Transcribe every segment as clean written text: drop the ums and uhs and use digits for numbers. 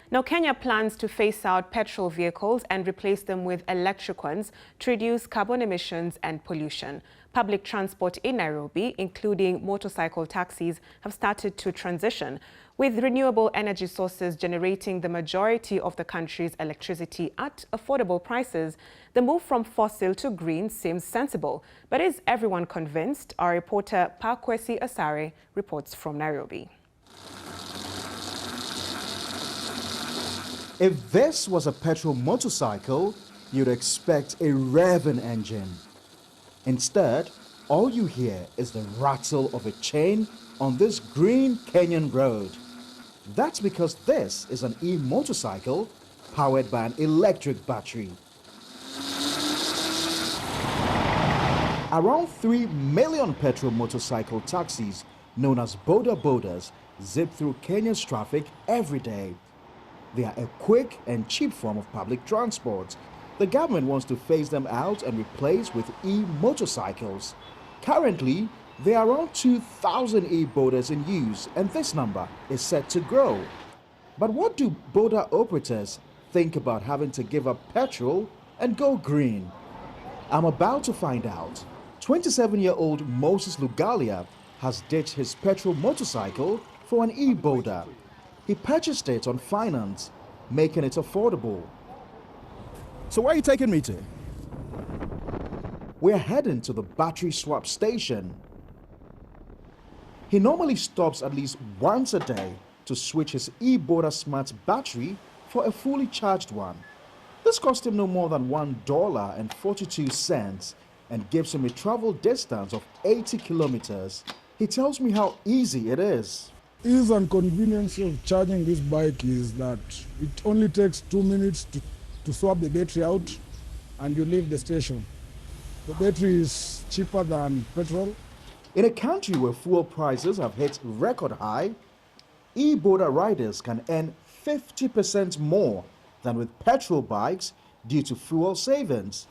Now, Kenya plans to phase out petrol vehicles and replace them with electric ones to reduce carbon emissions and pollution. Public transport in Nairobi, including motorcycle taxis, have started to transition, with renewable energy sources generating the majority of the country's electricity at affordable prices. The move from fossil to green seems sensible, but is everyone convinced? Our reporter Pakwesi Asare reports from Nairobi. If this was a petrol motorcycle, you'd expect a revving engine. Instead, all you hear is the rattle of a chain on this green Kenyan road. That's because this is an e-motorcycle powered by an electric battery. Around 3 million petrol motorcycle taxis, known as bodas, zip through Kenya's traffic every day. They are a quick and cheap form of public transport. The government wants to phase them out and replace with e-motorcycles. Currently, there are around 2,000 e-bodas in use, and this number is set to grow. But what do boda operators think about having to give up petrol and go green? I'm about to find out. 27-year-old Moses Lugalia has ditched his petrol motorcycle for an e-boda. He purchased it on finance, making it affordable. So where are you taking me to? We're heading to the battery swap station. He normally stops at least once a day to switch his e-boda smart battery for a fully charged one. This cost him no more than $1.42 and gives him a travel distance of 80 kilometers. He tells me how easy it is. Ease and convenience of charging this bike is that it only takes 2 minutes to swap the battery out and you leave the station. The battery is cheaper than petrol. In a country where fuel prices have hit record high, e-boda riders can earn 50% more than with petrol bikes due to fuel savings.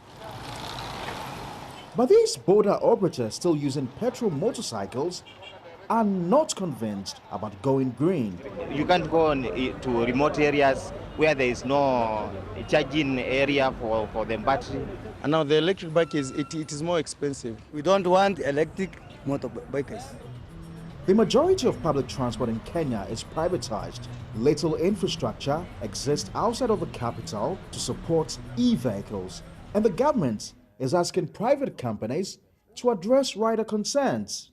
But these boda operators still using petrol motorcycles are not convinced about going green. You can't go to remote areas where there is no charging area for the battery. And now the electric bike it is more expensive. We don't want electric motorbikes. The majority of public transport in Kenya is privatized. Little infrastructure exists outside of the capital to support e-vehicles, and the government is asking private companies to address rider concerns.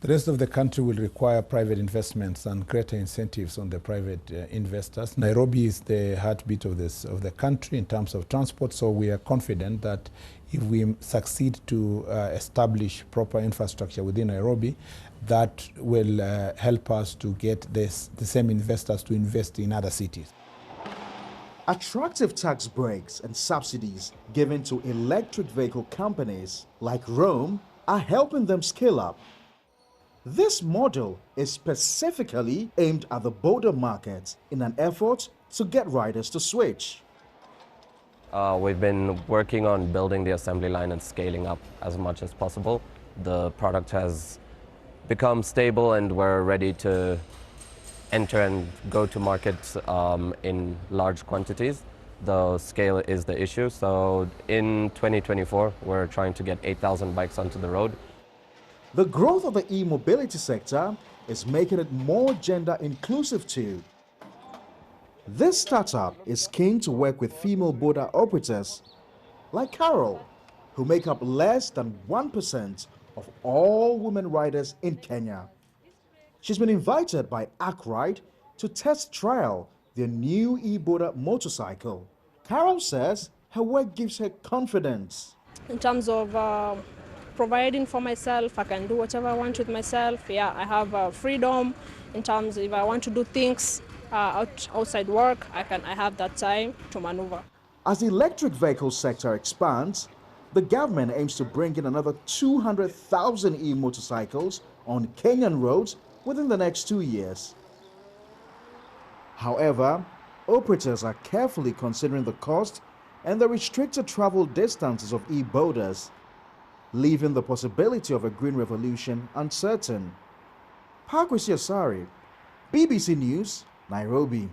The rest of the country will require private investments and greater incentives on the private investors. Nairobi is the heartbeat of the country in terms of transport, so we are confident that if we succeed to establish proper infrastructure within Nairobi, that will help us to get the same investors to invest in other cities. Attractive tax breaks and subsidies given to electric vehicle companies like Rome are helping them scale up. This model is specifically aimed at the boda market in an effort to get riders to switch. We've been working on building the assembly line and scaling up as much as possible. The product has become stable and we're ready to enter and go to markets in large quantities. The scale is the issue, so in 2024 we're trying to get 8,000 bikes onto the road. The growth of the e-mobility sector is making it more gender inclusive too. This startup is keen to work with female boda operators like Carol, who make up less than 1% of all women riders in Kenya. She's been invited by Akride to test trial their new e-boda motorcycle. Carol says her work gives her confidence. In terms of providing for myself, I can do whatever I want with myself. Yeah, I have freedom in terms of if I want to do things outside work, I have that time to maneuver. As the electric vehicle sector expands, the government aims to bring in another 200,000 e-motorcycles on Kenyan roads within the next 2 years. However, operators are carefully considering the cost and the restricted travel distances of e-bodas, leaving the possibility of a green revolution uncertain. Pakwesi Asare, BBC News, Nairobi.